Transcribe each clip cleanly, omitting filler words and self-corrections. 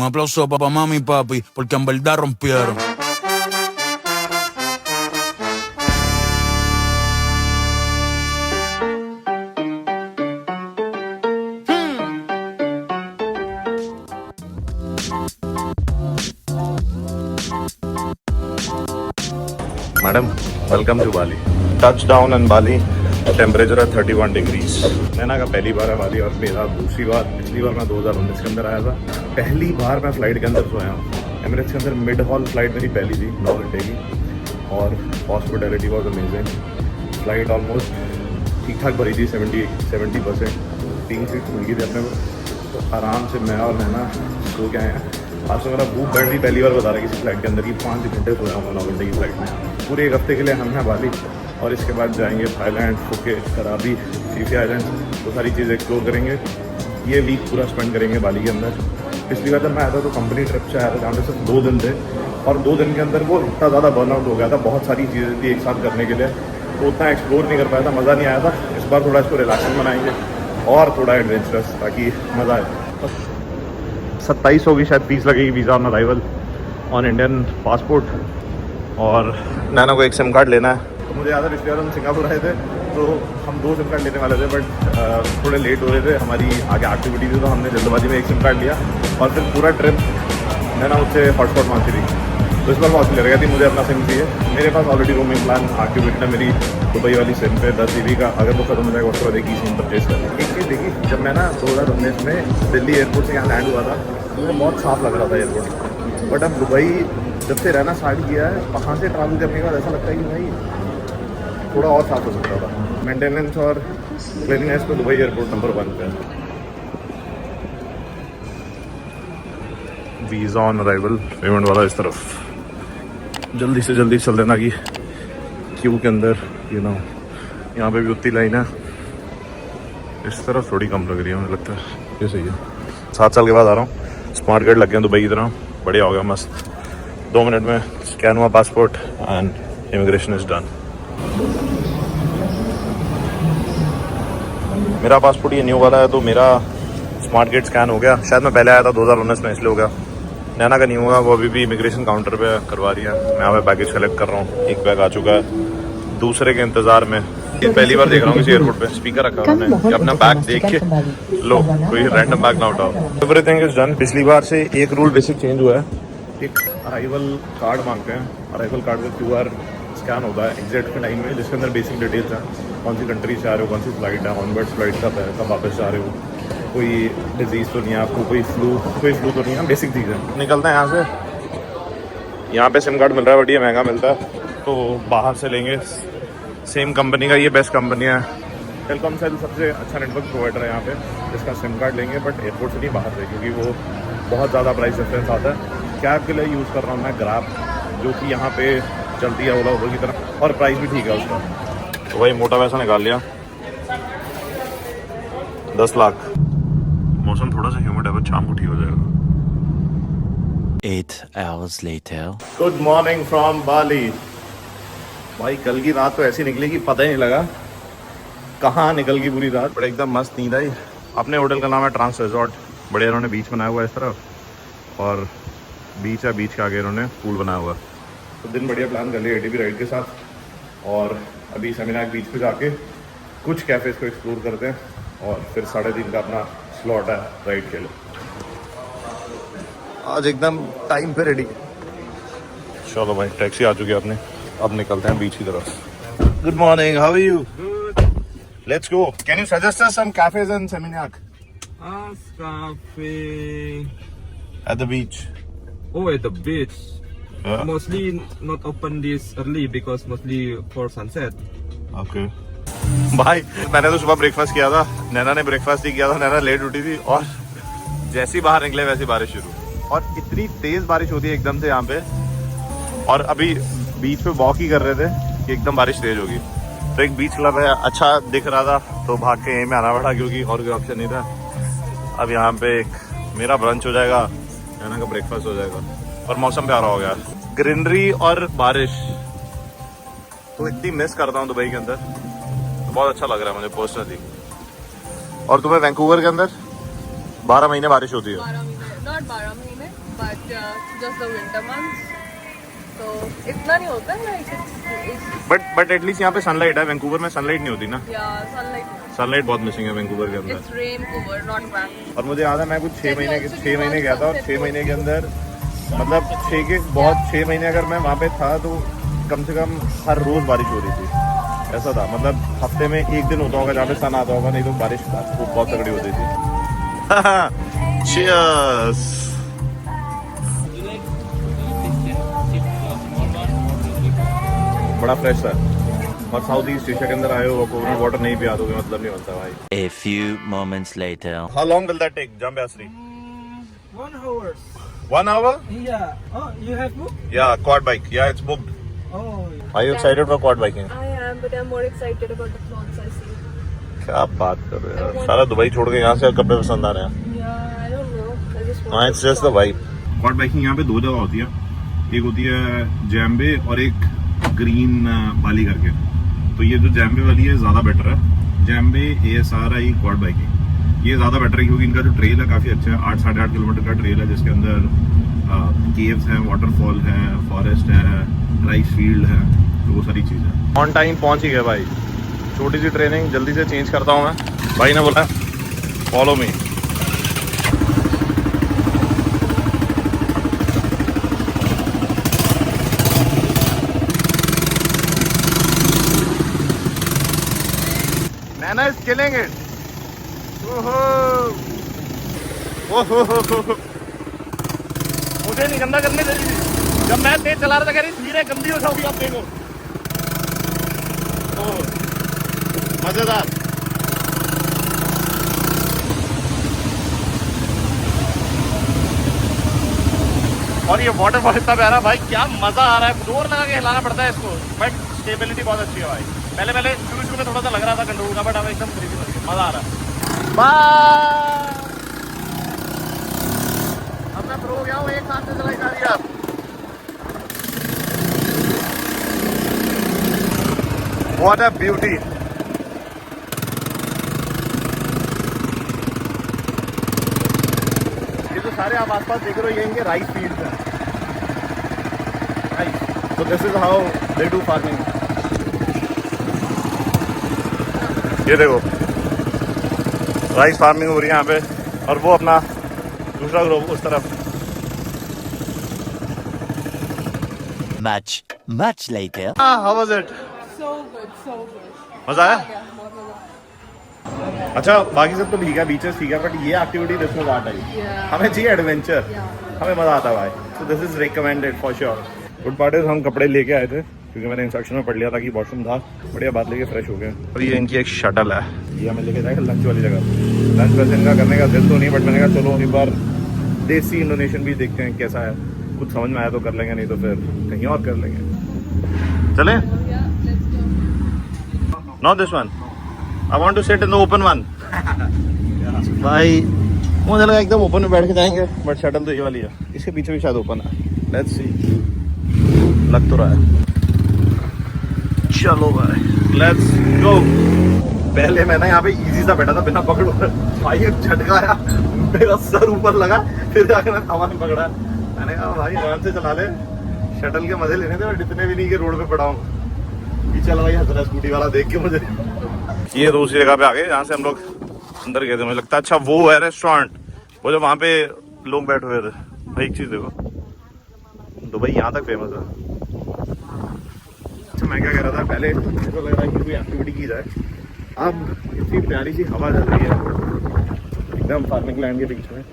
Un aplauso para mami y papi, porque en verdad rompieron. Madam, welcome to Bali. Touchdown in Bali. Temperature है 31 degrees. नैना का पहली बार है बाली और मेरा दूसरी बार। पिछली बार मैं 2019 के अंदर आया था। पहली बार मैं फ़्लाइट के अंदर सोया हूँ। एमिरेट्स के अंदर मिड हॉल फ्लाइट मेरी पहली थी 9 घंटे की और hospitality was amazing. Flight almost ठीक ठाक भरी थी 70%। 3 सीट्स मिल गई थी अपने को, तो आराम से मैं और नैना सो के आए हैं। आज तो मेरा भूख बढ़ रही, पहली बार बता रहा है किसी फ्लाइट के अंदर की 5 घंटे सोया हूँ 9 घंटे की फ़्लाइट में। पूरे 1 हफ्ते के लिए हम हैं बाली और इसके बाद जाएंगे थाईलैंड, फुकेट, कराबी, फीफी आइलैंड, वो सारी चीज़ें एक्सप्लोर करेंगे। ये वीक पूरा स्पेंड करेंगे बाली के अंदर। पिछली बार जब मैं आया था तो कंपनी ट्रिप से आया था जहाँ पे सिर्फ 2 दिन थे और 2 दिन के अंदर वो इतना ज़्यादा बर्नआउट हो गया था। बहुत सारी चीज़ें थी एक साथ करने के लिए, तो उतना एक्सप्लोर नहीं कर पाया था, मज़ा नहीं आया था। इस बार थोड़ा इसको रिलैक्सिंग बनाएंगे और थोड़ा एडवेंचरस, ताकि मज़ा आए। 2700 की शायद फीस लगेगी visa on arrival on Indian passport. और नैना को एक सिम कार्ड लेना है। तो मुझे याद है पिछले बार हम सिंगापुर आए थे तो हम 2 सिम कार्ड लेने वाले थे, बट थोड़े लेट हो रहे थे, हमारी आगे एक्टिविटी थी, तो हमने जल्दबाजी में एक सिम कार्ड लिया और फिर पूरा ट्रिप नैना उससे हॉटस्पॉट मांगती थी। तो इस बार बहुत क्लियर गया थी मुझे अपना सिम चाहिए। मेरे पास ऑलरेडी रोमिंग प्लान एक्टिवेटेड है मेरी दुबई वाली सिम पे 10 GB का। अगर वो खत्म हो जाएगा उसके बाद एक ही सिम परचेज कर। एक चीज़ देखी, जब मैं ना 2019 में दिल्ली एयरपोर्ट से यहाँ लैंड हुआ था तो मुझे बहुत साफ लग रहा था एयरपोर्ट, बट अब दुबई जब से रहना स्टार्ट किया है, वहाँ से ट्रैवल करने के बाद ऐसा लगता है कि भाई थोड़ा और साफ हो सकता था। मेंटेनेंस और क्लीनिनेस पे दुबई एयरपोर्ट नंबर 1 पे है। वीज़ा ऑन अराइवल पेमेंट वाला इस तरफ जल्दी से जल्दी चल देना कि क्यू के अंदर यहाँ पे भी उतनी लाइन है। इस तरफ थोड़ी कम लग रही है, मुझे लगता है ये सही है। 7 साल के बाद आ रहा हूँ। स्मार्ट कार्ड लग गया दुबई की तरह, बढ़िया हो गया, मस्त। 2 मिनट में स्कैन हुआ passport and immigration is done. मेरा पासपोर्ट ये न्यू वाला है तो मेरा स्मार्ट गेट स्कैन हो गया। शायद मैं पहले आया था 2019 में, इसलिए हो गया। नैना का नहीं हुआ, वो अभी भी इमिग्रेशन काउंटर पे करवा रही है। मैं यहाँ पे बैगेज कलेक्ट कर रहा हूँ। एक बैग आ चुका है, दूसरे के इंतज़ार में। ये पहली बार देख रहा हूँ किसी एयरपोर्ट पे स्पीकर रखा है उन्होंने कि अपना बैग देख के लो, कोई रैंडम बैग ना उठाओ। Everything is done. पिछली बार से एक रूल बेसिक चेंज हुआ है। एक अराइवल कार्ड मांगते हैं। अराइवल कार्ड में QR स्कैन होता है एग्जैक्ट टाइम में, जिसके अंदर बेसिक डिटेल्स हैं, कौन सी कंट्री से आ रहे हो, कौन सी फ्लाइट है, ऑनवर्ड फ्लाइट कब वापस जा रहे हो, कोई डिजीज़ तो नहीं है आपको, कोई फ्लू तो नहीं है, बेसिक चीज़ें। निकलते हैं यहाँ से। यहाँ पे सिम कार्ड मिल रहा है बट ये महंगा मिलता है, तो बाहर से लेंगे। सेम कंपनी का, ये बेस्ट कंपनी है। टेलकॉम सेल सबसे अच्छा नेटवर्क प्रोवाइडर है यहाँ पे, जिसका सिम कार्ड लेंगे बट एयरपोर्ट से नहीं, बाहर से, क्योंकि वो बहुत ज़्यादा प्राइस डिफरेंस आता है। कैब के लिए यूज़ कर रहा हूँ मैं ग्रैब, जो कि यहाँ पे चलती है ओला की तरह, और प्राइस भी ठीक है उसका। तो वही मोटा पैसा निकाल लिया, 10 लाख। मौसम थोड़ा सा ह्यूमिड है, बट शाम को ठीक हो जाएगा। 8 hours later. Good morning from Bali. भाई कल की रात तो ऐसी निकली कि पता ही नहीं लगा कहाँ निकल गई पूरी रात, बट एकदम मस्त नींद आई। अपने होटल का नाम है ट्रांस रिजॉर्ट। बढ़िया, इन्होंने बीच बनाया हुआ है इस तरफ, और बीच है, बीच के आगे इन्होंने पूल बनाया हुआ है। तो दिन बढ़िया प्लान कर लिया ATV राइड के साथ, और अभी सेमिनार बीच पे जाके कुछ कैफ़ेज़ को एक्सप्लोर करते हैं, और फिर 3:30 का अपना स्लॉट है राइड के लिए। आज एकदम टाइम पे रेडी। चलो भाई, टैक्सी आ चुकी है अपने, अब निकलते हैं बीच की तरफ। Good morning, how are you? Let's go. Can you suggest us some cafes in Seminyak? Cafe. At the beach. Oh, at the beach. Yeah. Mostly not open this early because mostly for sunset. Okay. भाई मैंने तो सुबह breakfast किया था, नैना ने breakfast ही किया था। नैना late उठी थी और जैसे ही बाहर निकले वैसी बारिश शुरू, और इतनी तेज बारिश होती है एकदम से यहाँ पे। और अभी बीच पे वॉक ही कर रहे थे कि एकदम बारिश तेज होगी। तो एक बीच क्लब है, अच्छा दिख रहा था तो भाग के यहीं में आना पड़ा, क्योंकि और कोई ऑप्शन नहीं था। अब यहाँ पे एक मेरा ब्रंच हो जाएगा, नैना का ब्रेकफास्ट हो जाएगा, और मौसम प्यारा हो गया। ग्रीनरी और बारिश तो इतनी मिस करता हूँ दुबई के अंदर, तो बहुत अच्छा लग रहा है मुझे पर्सनली। और तुम्हें वैंकूवर के अंदर 12 महीने बारिश होती है? नॉट 12 महीने but just the winter months, तो इतना नहीं होता है लाइक बट एटलीस्ट यहाँ पे सनलाइट है। वैंकूवर में सनलाइट नहीं होती ना, या सनलाइट सनलाइट बहुत मिसिंग है वैंकूवर के अंदर। It's Raincouver not bad. और मुझे याद है मैं कुछ 6 महीने गया था, और 6 महीने के अंदर मतलब 6 महीने अगर मैं वहाँ पे था तो कम से कम हर रोज बारिश हो रही थी। ऐसा था, मतलब हफ्ते में एक दिन होता होगा जहाँ पे सन आता होगा, नहीं तो बारिश बहुत तगड़ी होती थी। Cheers! बड़ा फ्रेश है। और साउथ ईस्ट एशिया के अंदर आए हो, कोकोनट वाटर नहीं पिया दोगे मतलब नहीं बनता भाई। A few moments later. How long will that take, Jam Basri? 1 hour. 1 hour? Yeah. Oh, you have book? Yeah, quad bike. Yeah, it's booked. Oh. Are you excited for quad biking? I am, but I'm more excited about the clothes I see. क्या बात कर रहे हो यार, सारा Dubai छोड़ के यहाँ से कपड़े पसंद आ रहे हैं। Yeah, I don't know. I just want हाँ, it's just the vibe. Quad biking यहाँ पे 2 जगह होती है, एक होती है जैम्बे और एक ग्रीन बाली करके। तो ये जो जैम्बे वाली है ज़्यादा बेटर है। जैम्बे ASRI क्वाड बाइकिंग ये ज़्यादा बेटर है क्योंकि इनका जो ट्रेल है काफ़ी अच्छा है। 8-8.5 किलोमीटर का ट्रेल है जिसके अंदर केव्स हैं, वाटरफॉल है, फॉरेस्ट है, राइस फील्ड है, तो वो सारी चीज़ें। ऑन टाइम पहुँच ही गए भाई। छोटी सी ट्रेनिंग जल्दी से चेंज करता हूँ मैं। भाई ने बोला follow me. Nana is killing it. मुझे नहीं गंदा करने दे रही थी। जब मैं तेज चला रहा था कह रही धीरे गंदी हो जाओगी आप देखो। मजेदार। और ये वाटरफॉल इतना प्यारा भाई, क्या मजा आ रहा है। जोर लगा के हिलाना पड़ता है इसको, बट स्टेबिलिटी बहुत अच्छी है भाई। पहले शुरू में थोड़ा सा लग रहा था कंट्रोल का, बट अब एकदम फ्री मजा आ रहा है। बाय। अब मैं प्रो हो गया हूँ, एक साथ से चलाई जा रही है अब। What a beauty! ये जो सारे आप आसपास देख रहे हो ये इनके राइस फील्ड्स हैं। Rice, so this is how they do farming. ये देखो राइस फार्मिंग हो रही है यहाँ पे, और वो अपना दूसरा ग्रुप उस तरफ। Much later. How was it? so good. मजा आया? बहुत मजा। अच्छा बाकी सब तो ठीक है, बीचेस ठीक है, बट ये एक्टिविटी दिस में आर्ट आई। हमें चाहिए एडवेंचर, हमें मजा आता है भाई। So this is recommended for sure. Good part is हम कपड़े लेके आए थे क्योंकि मैंने इंस्ट्रक्शन में पढ़ लिया था कि वॉशरूम था। बढ़िया बात लेके फ्रेश हो गए। और ये इनकी एक शटल है, ये हमें लेके जाएगा लंच वाली जगह। लंच वैसे इनका करने का दिल तो नहीं, बट मैंने कहा चलो एक बार देसी इंडोनेशियन भी देखते हैं कैसा है। कुछ समझ में आया तो कर लेंगे, नहीं तो फिर कहीं और कर लेंगे। चलें? Not this one. I want to sit in the open one. भाई मुझे लगा एकदम ओपन में बैठ के जाएंगे, बट शटल तो ये वाली है। इसके पीछे भी शायद ओपन है। लेट्स सी, लग तो रहा है। चलो भाई लेट्स गो। पहले मैं ना यहाँ पे इजी सा बैठा था बिना पकड़ो, भाई एक झटका आया, मेरा सर ऊपर लगा, फिर जाके मैं सामान पकड़ा। मैंने कहा भाई आराम से चला ले, शटल के मजे लेने थे, बट इतने भी नहीं कि रोड पे पड़ा हूँ। पीछे वाला भाई हंस रहा है स्कूटी वाला देख के मुझे। ये दूसरी जगह पे आ गए जहाँ से हम लोग अंदर गए थे। मुझे लगता है अच्छा वो है रेस्टोरेंट, वो जो वहाँ पे लोग बैठे हुए थे। भाई एक चीज़ देखो, दुबई यहाँ तक फेमस है। अच्छा मैं क्या कह रहा था, पहले मुझे लग रहा है कि कोई एक्टिविटी की जाए। अब इतनी प्यारी सी हवा चल रही है एकदम फार्मिंग लैंड के बीच में,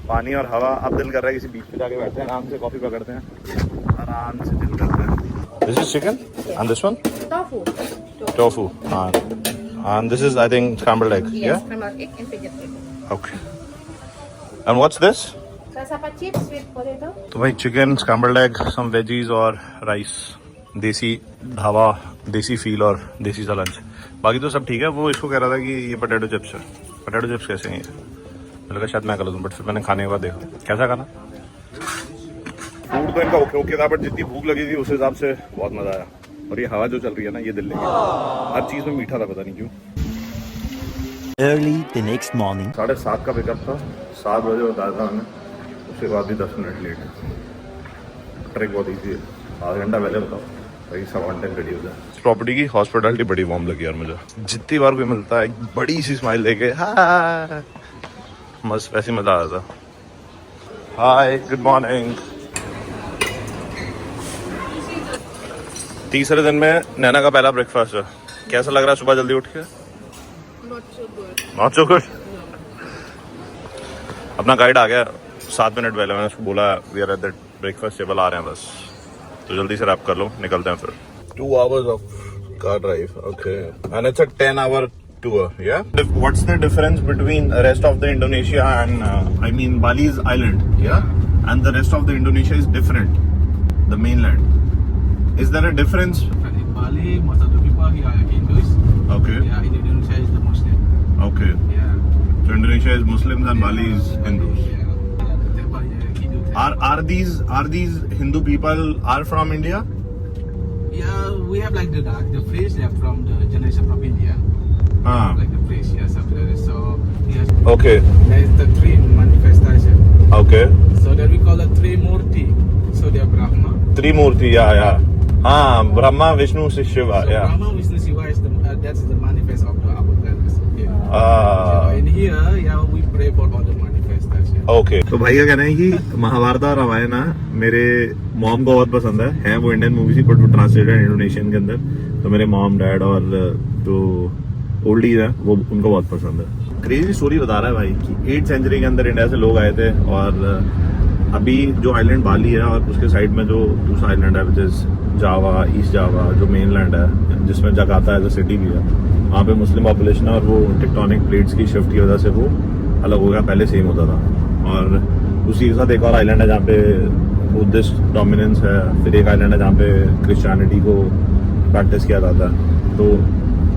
पानी और हवा। अब दिल कर रहा है किसी बीच पे जाके बैठते हैं, आराम से कॉफी पकड़ते हैं, आराम से दिल करता है। This is chicken and this one? Tofu. And this is I think scrambled egg. Yes, Yeah? scrambled egg and vegetable. Okay. And what's this? Cassava chips with potato. तो भाई चिकन, स्क्रैम्बल्ड एग, सम veggies और rice. देसी ढाबा, देसी feel और देसी सा lunch. बाकी तो सब ठीक है। वो इसको कह रहा था कि ये पोटैटो चिप्स है। पोटैटो चिप्स कैसे हैं ये? मैंने कहा शायद मैं कर लूँ, बट फिर मैंने खाने के बाद देखा कैसा खाना। फूड तो इनका ओके ओके था, बट जितनी भूख लगी थी उस हिसाब से बहुत मजा आया। और ये हवा जो चल रही है ना, ये दिल ले गया। हर चीज़ में मीठा था, पता नहीं क्यों। Early the next morning. 7:30 का पिकअप था, 7 बजे बताया था हमें, उसके बाद भी 10 मिनट लेट है। ट्रैक बहुत ईजी है, आधा घंटा पहले बताओ भाई 7:10 रेडी हो जाए। इस प्रॉपर्टी की हॉस्पिटलिटी बड़ी वार्म लगी यार मुझे। जितनी बार कोई मिलता है एक बड़ी सी स्माइल देके हाय, मस्त वैसे मजा आ रहा था। हाय, गुड मॉर्निंग। तीसरे दिन में नैना का पहला ब्रेकफास्ट है। कैसा लग रहा है सुबह जल्दी उठ के? Not so good. अपना गाइड आ गया 7 मिनट पहले, मैंने उसको बोला we are at the breakfast table, आ रहे हैं बस, तो जल्दी से रैप कर लो, निकलते हैं फिर। 2 hours of car drive, okay, and it's a 10-hour tour, yeah? What's the difference between the rest of the Indonesia and I mean Bali's island, yeah? And the rest of the Indonesia is different, the mainland. Is there a difference? In Bali, most of the people here are Hindus. Okay, Yeah, in Indonesia is the Muslim. okay. Yeah. So Indonesia is Muslims and Bali is Hindus. Yeah. Yeah, the temple, yeah, Hindu temple. Are these Hindu people are from India? Yeah, we have like the priest, they are from the generation from India. Ah, Like the priest, yeah, something like that. So, yes, okay, there is the three manifestation. okay. So then we call it three Murti. So they are Brahma. Trimurti, yeah. Ah, Brahma, Vishnu, Shiva, So yeah. Brahma, Vishnu, Shiva is that's the manifest of the our planets. Yeah. Ah, In here, yeah, we pray for all the manifestation. Okay. तो भाई का कहना है कि महाभारत और रामायण ना मेरे mom को बहुत पसंद है वो इंडियन मूवीज ही, बट वो ट्रांसलेटेड है इंडोनेशियन के अंदर, तो मेरे मॉम डैड और जो ओल्डीज है वो उनको बहुत पसंद है। क्रेजी स्टोरी बता रहा है भाई कि 8th सेंचुरी के अंदर इंडिया से लोग आए थे, और अभी जो आइलैंड बाली है और उसके साइड में जो दूसरा आइलैंड है विच इज जावा, ईस्ट जावा, जो मेन लैंड है जिसमें जकार्ता एज अ सिटी भी है, वहाँ पे मुस्लिम पॉपुलेशन है, और वो टेक्टोनिक प्लेट्स की शिफ्ट की वजह से वो अलग हो गया, पहले सेम होता था। और उसी के साथ एक और आइलैंड है जहाँ पे बुद्धिस्ट डोमिनेंस है, फिर एक आइलैंड है जहाँ पे क्रिश्चियनिटी को प्रैक्टिस किया जाता है, तो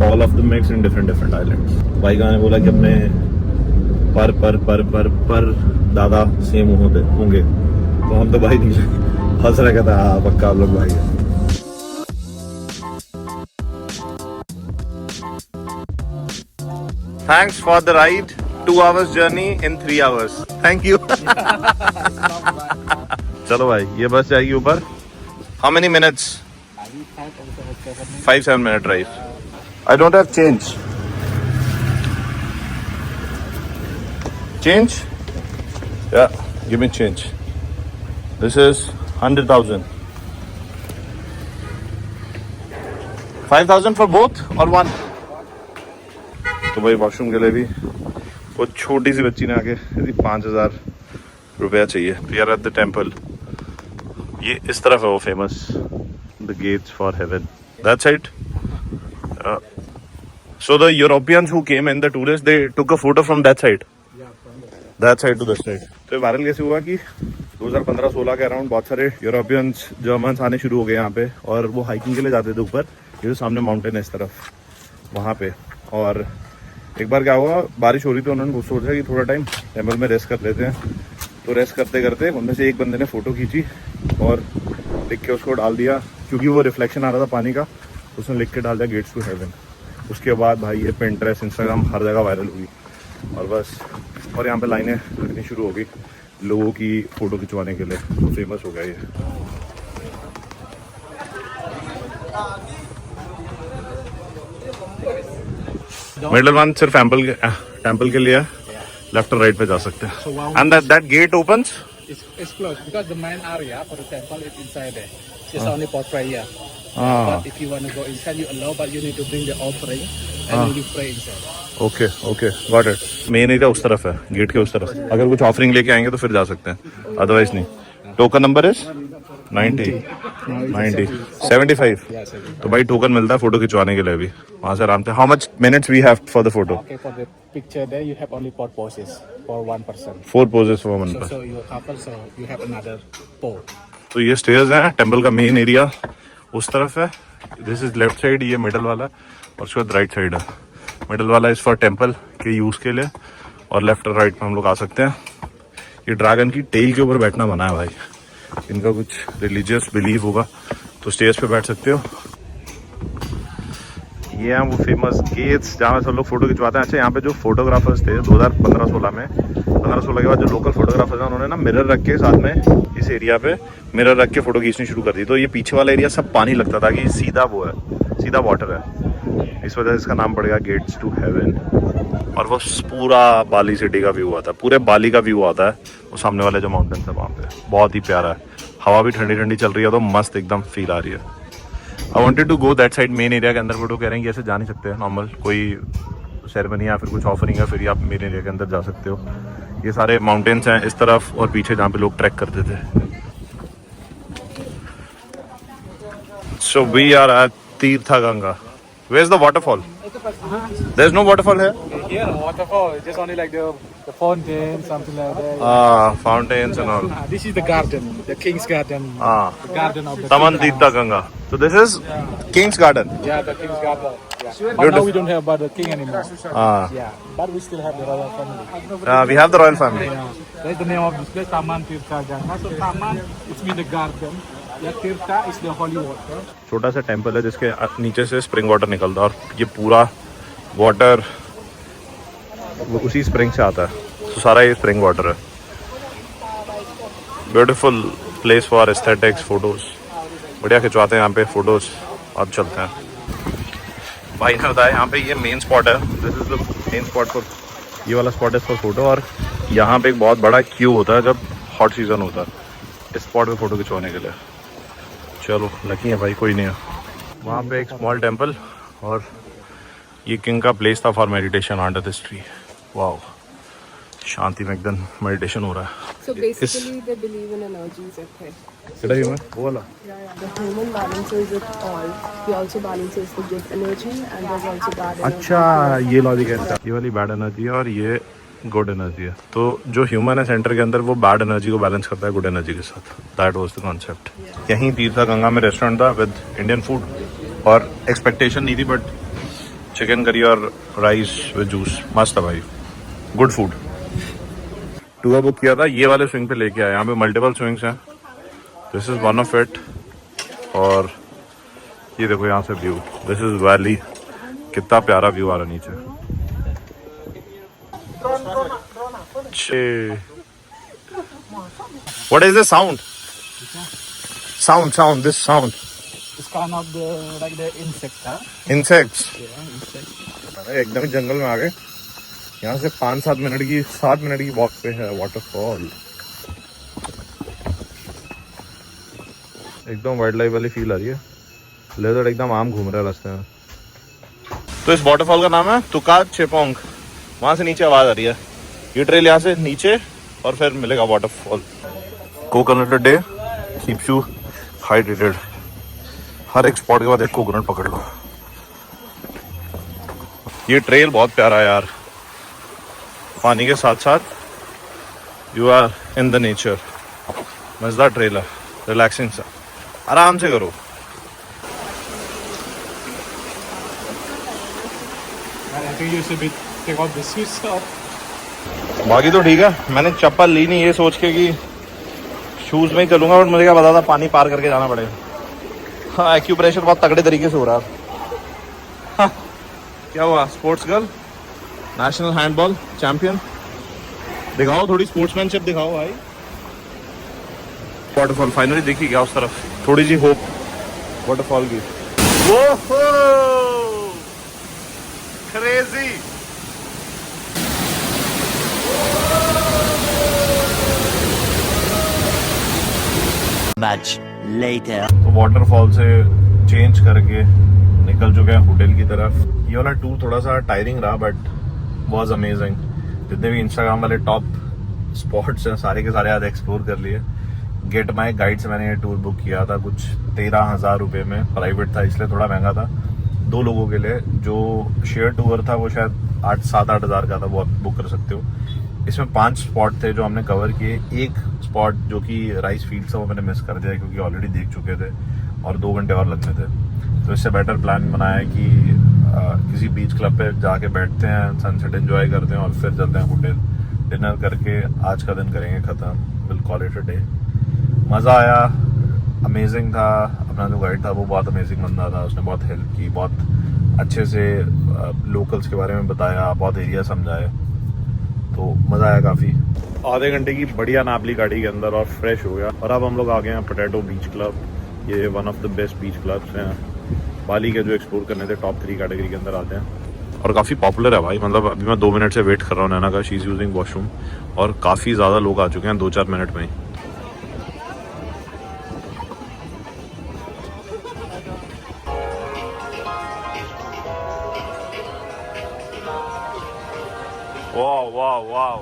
all of the mix in different islands. भाई का ने बोला कि अपने पर दादा सेम होंगे, तो हम तो भाई नहीं हंस रहे, कहता हाँ पक्का आप लोग भाई है। Thanks for the ride. 2 hours journey in 3 hours. Thank you. चलो भाई, ये बस जाएगी ऊपर। How many minutes? 5-7 minute drive. I don't have change. Change? Yeah, give me change. This is 100,000. 5,000 for both or one? तो भाई वॉशरूम के लिए भी वो छोटी सी बच्ची ने आके 5,000 रुपया चाहिए। We are at the temple, ये इस तरफ है वो famous the gates for heaven, that's it. So the Europeans who came in the tourist they took a photo from that side to this side. तो वायरल कैसे हुआ कि 2015-16 के अराउंड बहुत सारे यूरोपियंस जर्मन्स आने शुरू हो गए यहाँ पे, और वो हाइकिंग के लिए जाते थे ऊपर, ये जो सामने माउंटेन है इस तरफ वहाँ पे। और एक बार क्या हुआ, बारिश हो रही थी, उन्होंने सोचा कि थोड़ा टाइम टेम्पल में रेस्ट कर लेते हैं, तो रेस्ट करते करते उनमें से एक बंदे ने फ़ोटो खींची और लिख के उसको डाल दिया, क्योंकि वो रिफ्लेक्शन आ रहा था पानी का, उसने लिख के डाल दिया गेट्स टू हेवन। उसके बाद भाई ये पिंटरेस्ट, इंस्टाग्राम हर जगह वायरल हुई, और बस, और यहाँ पे लाइनें लगनी शुरू हो गई लोगों की फ़ोटो खिंचवाने के लिए, तो फेमस हो गया ये। मिडल वन सिर्फ टेम्पल के लिए लेफ्ट और राइट पे जा सकते हैं। And that get opens? It's closed because the main area for the temple is inside there. It's only for prayer. Ah. But if you want to go inside, you allow, but you need to bring the offering and then you pray inside. Okay got it. Main area उस तरफ है, gate के उस तरफ। अगर कुछ offering लेके आएंगे तो फिर जा सकते हैं, अदरवाइज नहीं। Token number is 90 75। तो भाई टोकन मिलता है फोटो खिंचवाने के लिए भी वहां से आराम से। How much minutes we have for the photo? Okay, for the picture there, you have only 4 poses for one person. 4 poses for one person। So you couple, so you have another pole. तो ये stairs हैं, temple का main area उस तरफ है। This is left side, ये middle वाला, और उसके बाद राइट साइड है। मिडल वाला इज फॉर टेम्पल के यूज के लिए, और लेफ्ट और राइट में हम लोग आ सकते हैं। ये ड्रैगन की टेल के ऊपर बैठना बना है भाई, इनका कुछ रिलीजियस बिलीव होगा, तो स्टेज पे बैठ सकते हो। ये हैं वो फेमस गेट्स जहाँ सब लोग फोटो खिंचवाते हैं। अच्छा, यहाँ पे जो फोटोग्राफर्स थे 2015-16 में, 15-16 के बाद जो लोकल फोटोग्राफर्स हैं उन्होंने ना मिरर रख के साथ में इस एरिया पे मिरर रख के फोटो खींचनी शुरू कर दी। तो ये पीछे वाला एरिया सब पानी लगता था कि सीधा वो है, सीधा वाटर है, इस वजह से इसका नाम पड़ गया गेट्स टू हेवन। और वो पूरा बाली सिटी का व्यू आता है, पूरे बाली का व्यू आता है, वो सामने वाले जो माउंटेन्स है वहाँ पे, बहुत ही प्यारा है। हवा भी ठंडी ठंडी चल रही है तो मस्त एकदम फील आ रही है। I wanted to go that side, main area के अंदर, फोटो कह रहे हैं कि ऐसे जा नहीं सकते हैं, नॉर्मल कोई सेरेमनी या फिर कुछ ऑफरिंग है फिर आप मेन एरिया के अंदर जा सकते हो। ये सारे माउंटेन्स हैं इस तरफ और पीछे जहाँ पे लोग ट्रैक करते थे। So we are at Tirtha Ganga. Where's the waterfall? There's no waterfall here? Here, waterfall, just only like the fountain, something like that. Fountains and all. This is the garden, the king's garden. The garden of the Taman king. Tirtha Ganga. So this is King's Garden. Yeah, the king's garden. Yeah. But Beautiful. now we don't have the king anymore. Yeah, but we still have the royal family. We have the royal family. Yeah. That's the name of this place, Taman Tirtha Ganga. So Taman, it's mean the garden. Yeah, Tirtha is the holy water. छोटा सा temple है जिसके नीचे से spring water निकलता है और ये पूरा वाटर वो उसी स्प्रिंग से आता है। तो सारा ये स्प्रिंग वाटर है। Beautiful place for aesthetics, photos बढ़िया खिंचवाते हैं यहाँ पे फोटोज। अब चलते हैं। भाई ने बताया यहाँ पे ये मेन स्पॉट है, this is the main spot for, ये वाला स्पॉट है फॉर फोटो। और यहाँ पे एक बहुत बड़ा क्यू होता है जब हॉट सीजन होता है इस स्पॉट पे फोटो खिंचवाने के लिए। चलो लकी है भाई, कोई नहीं है वहाँ पे। एक स्मॉल टेम्पल और ये किंग का प्लेस था for meditation under this tree. Wow, शांति में एकदम मेडिटेशन हो रहा है। So basically they believe in energies at here. किधर ही मैं वो वाला The human balances it all. He also balances the good energy and there's also bad energy. अच्छा, ये लॉजिक है। ये वाली बैड एनर्जी है और ये गुड एनर्जी है। तो जो ह्यूमन है सेंटर के अंदर वो बैड एनर्जी को बैलेंस करता है गुड एनर्जी के साथ। That was the concept. यहीं तीर्था गंगा में रेस्टोरेंट था विद इंडियन फूड और एक्सपेक्टेशन नहीं थी बट चिकन करी और राइस विद जूस मस्त है भाई, गुड फूड। टूर बुक किया था, ये वाले स्विंग पे लेके आया। यहाँ पे मल्टीपल स्विंग्स हैं, this is one of it. और ये देखो यहाँ से व्यू, दिस इज वैली, कितना प्यारा व्यू आ रहा नीचे। What is the sound? Sound, this sound. It's kind of the like the insect, huh? Insects. Yeah, insect. अरे एकदम जंगल में आ गए। यहाँ से 7 मिनट की वॉक पे है वाटरफॉल। एकदम वाइल्ड लाइफ वाली फील आ रही है। लेजर्ड एकदम आम घूम रहा है रास्ते में। तो इस वाटरफॉल का नाम है तुका चेपोंग। वहां से नीचे आवाज आ रही है। ये ट्रेल यहाँ से नीचे और फिर मिलेगा waterfall. Coconut day keeps you hydrated. हर एक स्पॉट के बाद एक कोकोनट पकड़ लो। ये ट्रेल बहुत प्यारा है यार, पानी के साथ साथ you are in the nature. मजेदार ट्रेल है, रिलैक्सिंग सा, आराम से करो। I think you should take off the shoes off. बाकी तो ठीक है, मैंने चप्पल ली नहीं ये सोच के कि शूज में ही चलूंगा, बट मुझे क्या पता था पानी पार करके जाना पड़ेगा। हाँ, एक्यूप्रेशर बहुत तगड़े तरीके से हो रहा है। हाँ, क्या हुआ? Sports girl, national handball champion, दिखाओ थोड़ी स्पोर्ट्समैनशिप दिखाओ भाई। वाटरफॉल फाइनली देखी क्या उस तरफ, थोड़ी सी होप वाटरफॉल की। क्रेजी। Much later. तो वाटरफॉल से चेंज करके निकल चुके हैं होटल की तरफ। ये वाला टूर थोड़ा सा टायरिंग रहा बट वाज अमेजिंग। जितने भी इंस्टाग्राम वाले टॉप स्पॉट्स हैं सारे के सारे आज एक्सप्लोर कर लिए। गेट माई गाइड से मैंने ये टूर बुक किया था, कुछ 13,000 रुपये में। प्राइवेट था इसलिए थोड़ा महंगा था 2 लोगों के लिए। जो शेयर टूर था वो शायद 7-8 हज़ार का था, वो आप बुक कर सकते हो। इसमें 5 स्पॉट थे जो हमने कवर किए। एक स्पॉट जो कि राइस फील्ड था वो मैंने मिस कर दिया क्योंकि ऑलरेडी देख चुके थे और 2 घंटे और लगने थे। तो इससे बेटर प्लान बनाया है कि किसी बीच क्लब पे जाके बैठते हैं, सनसेट एंजॉय करते हैं और फिर चलते हैं होटल। डिनर करके आज का दिन करेंगे ख़त्म, will call it a day. मज़ा आया, अमेजिंग था। अपना जो गाइड था वो बहुत अमेजिंग बंदा था, उसने बहुत हेल्प की, बहुत अच्छे से लोकल्स के बारे में बताया, बहुत एरिया समझाए, तो मज़ा आया काफ़ी। आधे घंटे की बढ़िया नापली गाड़ी के अंदर और फ्रेश हो गया। और अब हम लोग आ गए हैं पोटैटो बीच क्लब। ये one of the best beach clubs हैं बाली के, जो एक्सप्लोर करने थे टॉप 3 कैटेगरी के अंदर आते हैं और काफ़ी पॉपुलर है भाई। मतलब अभी मैं 2 मिनट से वेट कर रहा हूँ नैना का, शी इज़ यूजिंग वॉशरूम, और काफ़ी ज़्यादा लोग आ चुके हैं 2-4 मिनट में ही। वाह वाह वाह,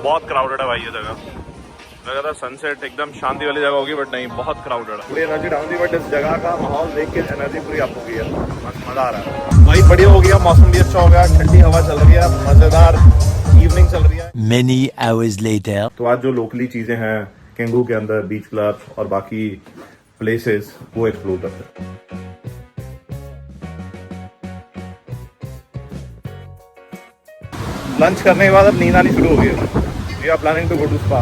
बहुत क्राउडेड है भाई ये जगह। लगा था सनसेट एकदम शांति वाली जगह होगी, बट नहीं, बहुत क्राउडेड है। पूरी एनर्जी डाउन थी, बट इस जगह का माहौल देख के एनर्जी पूरी अप हो गई है। मजा आ रहा है भाई, बढ़िया हो गया, मौसम भी अच्छा हो गया, ठंडी हवा चल रही है, मजेदार इवनिंग चल रही है। Many hours later. तो आज जो लोकली चीजें हैं कैंगू के अंदर, बीच क्लब और बाकी प्लेसेस, वो एक्सप्लोर करते हैं। लंच करने के बाद अब नींद आनी शुरू हो गई है। We are planning to go to spa.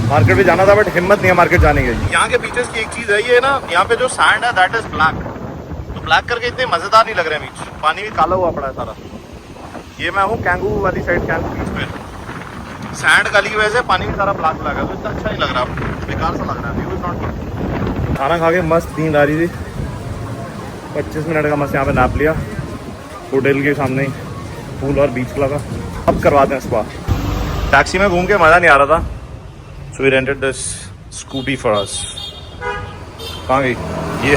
Market भी जाना था, बट हिम्मत नहीं है मार्केट जाने की। यहाँ के बीचेस की एक चीज है, ये ना, यहाँ पे जो सैंड है दैट इज ब्लैक, तो ब्लैक करके इतने मजेदार नहीं लग रहे बीच, पानी भी काला हुआ पड़ा है सारा। ये मैं हूँ कैंगू वाली साइड, कैंगू बीच पे, सैंड काली की वजह से पानी भी सारा ब्लैक ब्लैक है, तो इतना अच्छा नहीं लग रहा, बेकार सा लग रहा है। View is not good. खाना खा के मस्त नींद आ रही थी, 25 मिनट का मस्त यहाँ पे नाप लिया, होटल के सामने ही पूल और बीच लगा। अब करवाते हैं स्पा। टैक्सी में घूम के मज़ा नहीं आ रहा था, so we rented this scooty for us. कहाँ गई ये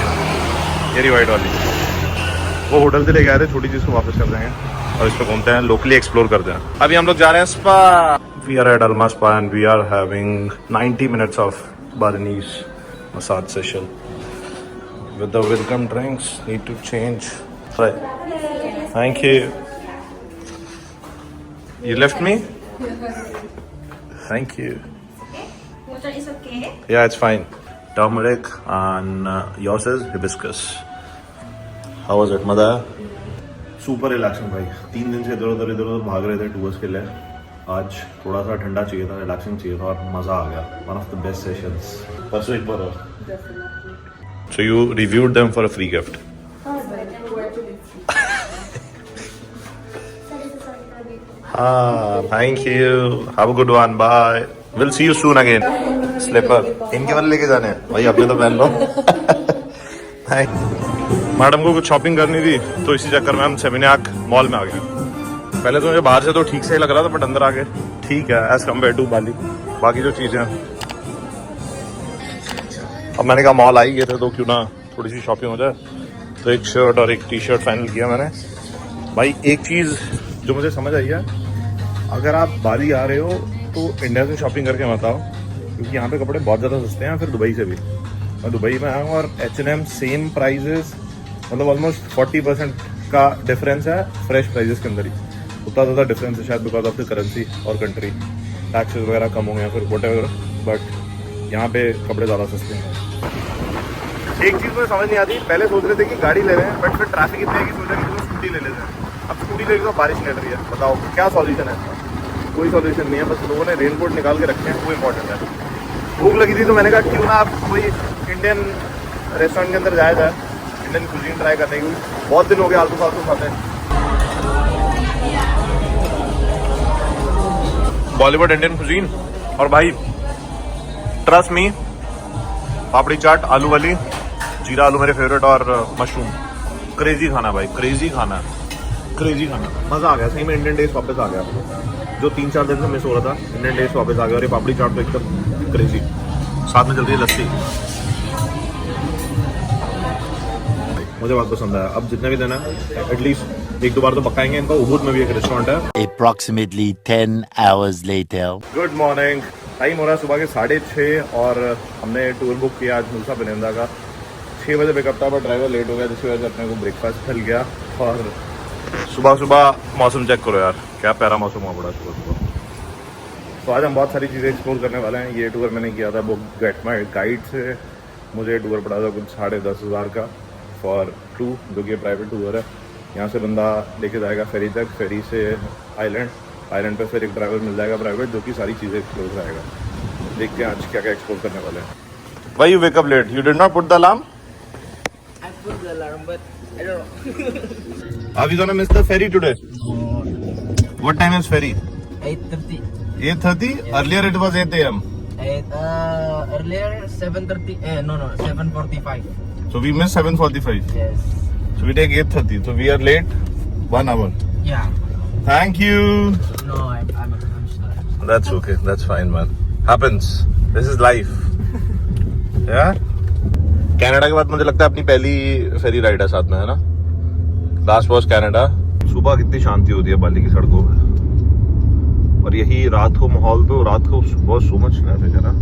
रही वाइट वाली। वो होटल से लेके आए थे, छोटी चीज़ को वापस कर देंगे और इस पर घूमते हैं, लोकली एक्सप्लोर करते हैं। अभी हम लोग जा रहे हैं spa. We are at Alma spa and we are having 90 minutes of Balinese massage session with the welcome drinks. Need to change. Right. Thank you. You left me? Thank you. Water is okay. Yeah, it's fine. Turmeric and yours is hibiscus. How was it, Mada? Super relaxing भाई। 3 दिन से इधर उधर भाग रहे थे tours के लिए। आज थोड़ा सा ठंडा चाहिए था, रिलैक्सिंग चाहिए था और मज़ा आ गया। One of the best sessions. परसों एक बार और। So you reviewed them for a free gift. Thank you. Have a good one. Bye. We'll see you soon again. Slipper. इनके वाले लेके जाने हैं भाई, अपने तो पहन लो। मैडम को कुछ शॉपिंग करनी थी, तो इसी चक्कर में हम सेमिनाक मॉल में आ गए। पहले तो मुझे बाहर से तो ठीक से ही लग रहा था, बट अंदर आके ठीक है एज कम्पेयर टू बाली। बाकी जो चीज़ें हैं, अब मैंने कहा मॉल आई गए थे तो क्यों ना थोड़ी सी शॉपिंग हो जाए, तो एक शर्ट और एक टी शर्ट फाइनल किया मैंने। भाई एक चीज़ जो मुझे समझ आई है, अगर आप बाली आ रहे हो तो इंडिया से शॉपिंग करके मत आओ, क्योंकि यहाँ पे कपड़े बहुत ज़्यादा सस्ते हैं। फिर दुबई से भी, मैं दुबई में आया हूँ और H&M सेम प्राइजेस, मतलब ऑलमोस्ट 40% का डिफरेंस है फ्रेश प्राइजेस के अंदर ही। उतना ज़्यादा डिफरेंस है शायद बिकॉज ऑफ द करेंसी और कंट्री, टैक्सेस वगैरह कम हो गए हैं फिर व्हाटएवर, बट यहाँ पे कपड़े ज़्यादा सस्ते हैं। एक चीज़ मुझे समझ नहीं आती, पहले सोच रहे थे कि गाड़ी ले रहे हैं, बट फिर ट्रैफिक इतनी है कि सोचा कि चलो स्कूटी ले लेते हैं। अब स्कूटी लेके तो बारिश निकल रही है, बताओ क्या सॉल्यूशन है इसका? कोई सॉल्यूशन नहीं है, बस लोगों ने रेनकोट निकाल के रखे हैं, वो इम्पोर्टेंट है। भूख लगी थी तो मैंने कहा क्यों ना आप कोई इंडियन रेस्टोरेंट के अंदर जाया जाए, इंडियन कुजीन ट्राई करने की। बहुत दिन हो गए आलतू फालतू खाते हैं। बॉलीवुड इंडियन कुजीन, और भाई ट्रस्ट मी, पापड़ी चाट, आलू वाली, जीरा आलू मेरे फेवरेट, और मशरूम। क्रेजी खाना भाई, क्रेजी खाना, क्रेजी खाना, मज़ा आ गया सही में। इंडियन टेस्ट वापस आ गया, जो 3-4 दिन से मिस हो रहा था, इंडियन टेस्ट वापस आ गया। और ये पापड़ी चाट तो एकदम क्रेजी, साथ में चल रही है लस्सी, मुझे बहुत पसंद आया। अब जितने भी दिन है एटलीस्ट 1-2 बार तो पकाएंगे इनका। उबूद में भी एक रेस्टोरेंट है। Approximately 10 hours later. Good morning. Time हो रहा है सुबह के 6:30 और हमने टूर बुक किया आज मूसा पेनिंदा का। 6 बजे पिकअप था, पर ड्राइवर लेट हो गया, जिसकी वजह से अपने को ब्रेकफास्ट मिल गया। और सुबह सुबह मौसम चेक करो यार, क्या प्यारा मौसम हुआ पड़ा सुबह सुबह। तो आज हम बहुत सारी चीज़ें एक्सप्लोर करने वाले हैं। ये टूर मैंने किया था बुक गेट माई गाइड से। मुझे टूर पड़ा था कुछ 10,500 का फॉर 2, जो कि प्राइवेट टूर है। यहाँ से बंदा लेके जाएगा फेरी तक, फेरी से आइलैंड पे फिर एक ड्राइवर मिल जाएगा प्राइवेट, जो कि सारी चीज़ें एक्सप्लोर कराएगा। देखते हैं आज क्या क्या एक्सप्लोर करने वाले हैं. Why you wake up late? You did not put the alarm? I put the alarm, but I don't know. Are we gonna miss the ferry today? What time is ferry? 8:30. 8:30? Yes. Earlier it was 8 a.m. Earlier 7:30. No, 7:45. So we missed 7:45. Yes. So we take 8:30. So we are late 1 hour. Yeah. Thank you. No, I'm sorry. That's okay. That's fine, man. Happens. This is life. Yeah. Canada के बाद मुझे लगता है अपनी पहली फेरी ride है साथ में, है ना? Last was Canada. सुबह कितनी शांति होती है बाली की सड़कों पे, और यही रात को माहौल पे, रात को बहुत सो मच ट्रैफिक है ना.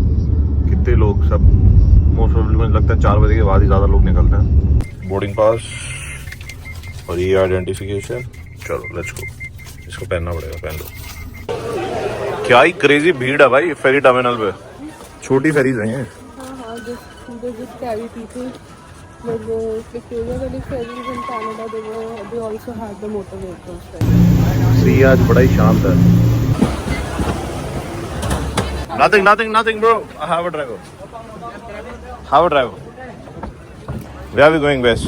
कितने लोग, सब मोस्ट प्रोबेबली मुझे लगता है 4 बजे के बाद ही ज्यादा लोग निकलते हैं. बोर्डिंग पास और ये आइडेंटिफिकेशन. चलो लेट्स गो. इसको पहनना पड़ेगा, पहन लो. क्या ही क्रेजी भीड़ है भाई फेरी टर्मिनल पे. छोटी फेरीज हैं ये. They just carry people. But the Victoria Valley ferries in Canada, they also have the motor vehicles there. सी आज बड़ा ही शांत है. Nothing, bro. I have a driver. Where are we going, Wes?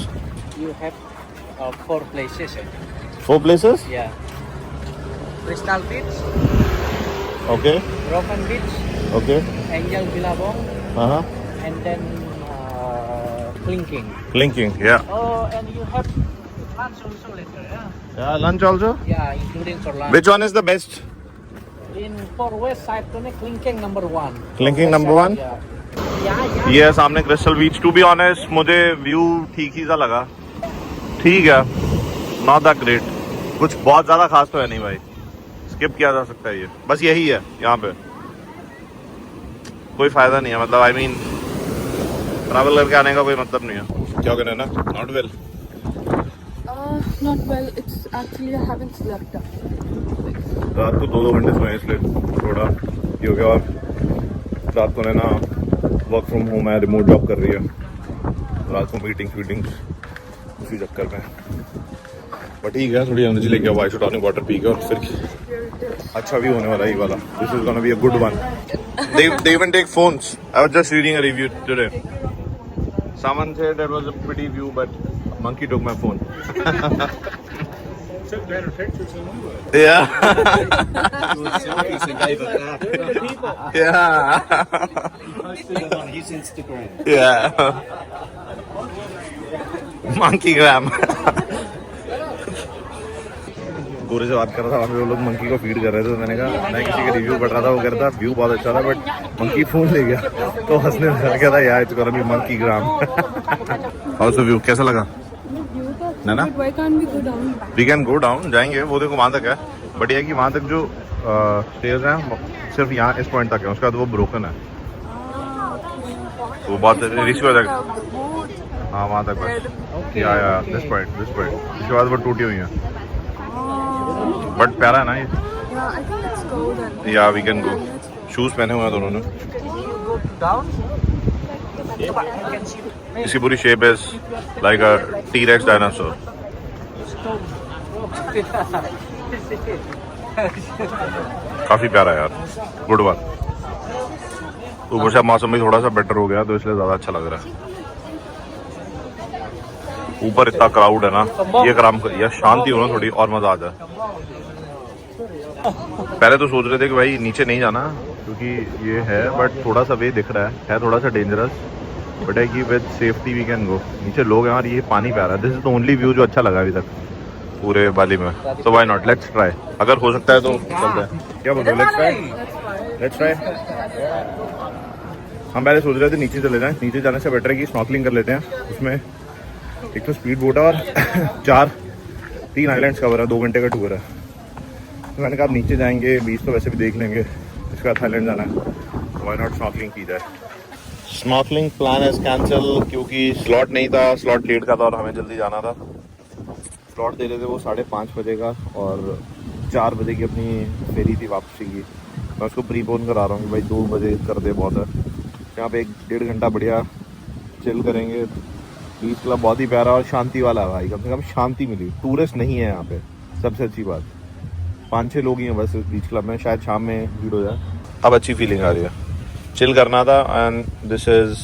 You have 4 places. 4 places? Yeah. Crystal Beach, Okay. Roman Beach, Okay. Angel Billabong, Uh-huh. and then Clinking. Clinking, yeah. Oh, and you have lunch also later, yeah? Yeah, lunch also? Yeah, including for lunch. Which one is the best? In for west side, Clinking number 1. Clinking number 1? Yeah. ये है सामने crystal beach. To be honest मुझे view ठीक ही सा लगा. ठीक है, नॉट दैट ग्रेट. कुछ बहुत ज्यादा खास तो है नहीं भाई. स्किप किया जा सकता है ये. बस यही है यहाँ पे. कोई फायदा नहीं है, मतलब आई मीन ट्रैवल करके आने का कोई मतलब नहीं है. क्या कहना है ना? Not well. Not well. It's actually I haven't slept up. रात को 2 घंटे सोए इसलिए थोड़ा ये हो गया. और रात को ना वर्क फ्रॉम होम है, रिमोट जॉब कर रही है. रात को मीटिंग्स उसी चक्कर में. बट ठीक है, थोड़ी एनर्जी लेके आओ. आइसो टॉनिक वाटर पी के और फिर अच्छा व्यू होने वाला है ये वाला. This is gonna be a good one. They even take phones. I was just reading a review today. Someone said that was a pretty view, but a monkey took my phone. Took better pictures than we would. Yeah. Yeah. His Instagram. Yeah. Monkey gram. गोरे से बात कर रहा था, वहाँ पे वो लोग monkey को फीड कर रहे थे. तो मैंने कहा, मैं किसी का रिव्यू पढ़ रहा था, वो कह रहा था व्यू बहुत अच्छा था बट मंकी फोन ले गया. तो हंसने लगा, क्या था यार, it's gonna be monkey gram. How's the view कैसा लगा? ना ना, Why can't we go down? We can go down. जाएंगे, वो देखो वहाँ तक है. बट ये है कि वहाँ तक जो स्टेयर्स हैं सिर्फ यहाँ इस पॉइंट तक है, उसके बाद वो ब्रोकन है. तो वो बहुत रिस्क हो जाएगा. हाँ वहाँ तक बस. या दिस पॉइंट. इसके बाद वो टूटी हुई है. बट प्यारा है ना ये. Yeah, I think let's go then. या वी कैन गो. शूज पहने हुए हैं दोनों ने. इसकी पूरी shape is like a T-rex dinosaur. काफी प्यारा है यार. Good one. ऊपर से मौसम भी थोड़ा सा बेटर हो गया तो इसलिए ज्यादा अच्छा लग रहा है. ऊपर इतना क्राउड है ना, ये काम या शांति हो ना थोड़ी और मजा आ जाए. पहले तो सोच रहे थे कि भाई नीचे नहीं जाना क्योंकि ये है, बट थोड़ा सा वे दिख रहा है थोड़ा सा डेंजरस. बट है कि with safety we can go. नीचे लोग हैं और ये पानी पे आ रहा है. This is the only view जो अच्छा लगा अभी तक पूरे बाली में. So why not, let's try. अगर हो सकता है तो चलते हैं. क्या बोलते हो? Let's try. हम पहले सोच रहे थे नीचे चले जाएं. नीचे जाने से बेटर है कि स्नॉर्कलिंग कर लेते हैं. उसमें एक तो स्पीड बोट है और 3 आइलैंड्स कवर है. 2 घंटे का टूर है. तो मैंने कहा आप नीचे जाएंगे, बीच तो वैसे भी देख लेंगे. इसके बाद थाईलैंड जाना है, व्हाई नॉट स्नॉर्कलिंग की जाए. स्नॉर्कलिंग प्लान इज कैंसिल क्योंकि स्लॉट नहीं था. स्लॉट लेट का था और हमें जल्दी जाना था. स्लॉट दे रहे थे वो 5:30 बजे का और 4 बजे की अपनी फेरी थी वापसी की. मैं उसको प्रीपोन करा रहा हूँ कि भाई 2 बजे कर दे, बहुत है. यहाँ पे 1-1.5 घंटा बढ़िया चिल करेंगे. बीच क्लब बहुत ही प्यारा और शांति वाला है भाई. कम से कम शांति मिली. टूरिस्ट नहीं है यहाँ पे, सबसे अच्छी बात. 5-6 लोग ही हैं बस इस बीच क्लब में. शायद शाम में भीड़ हो जाए. अब अच्छी फीलिंग आ रही है. चिल करना था and this is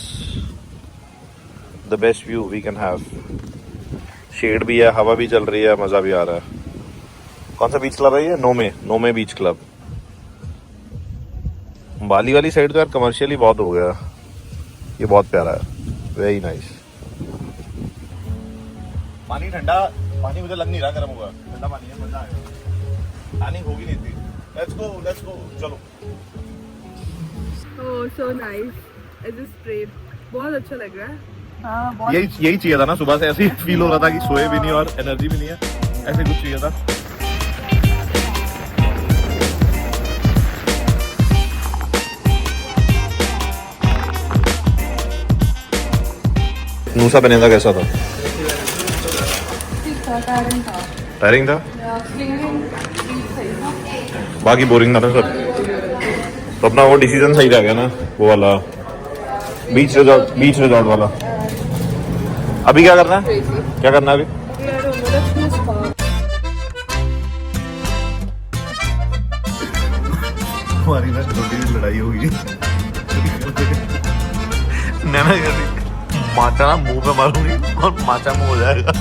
the best view we can have. Shade भी है, हवा भी चल रही है, मज़ा भी आ रहा है. कौन सा बीच क्लब है ये? नोमे बीच क्लब. बाली वाली साइड तो यार कमर्शियली बहुत हो गया. ये बहुत प्यारा है, वेरी नाइस. पानी ठंडा, पानी मुझे लग नहीं रहा गर्म होगा. ठंडा पानी है, मजा आएगा. पानी होगी नहीं थी. लेट्स गो चलो. Oh so nice. I just spread. बहुत अच्छा लग रहा है. हाँ बहुत यही चाहिए था ना. सुबह से ऐसे ही फील हो रहा था कि सोए भी नहीं और एनर्जी भी नहीं है. ऐसे कुछ चाहिए था. नूसा बनेगा कैसा था? ठीक था, टायरिंग था. टायरिंग था, स्विंगिंग सही था. बाकी बोरिंग था ना सब. तो अपना वो डिसीजन सही रह गया ना, वो वाला बीच रिजॉर्ट वाला. अभी क्या करना है? क्या करना है अभी? I don't know, let's do spa. हमारी ना छोटी सी लड़ाई होगी. नैना कह रही माचा ना मुंह पे मारूंगी और माचा मुंह हो जाएगा.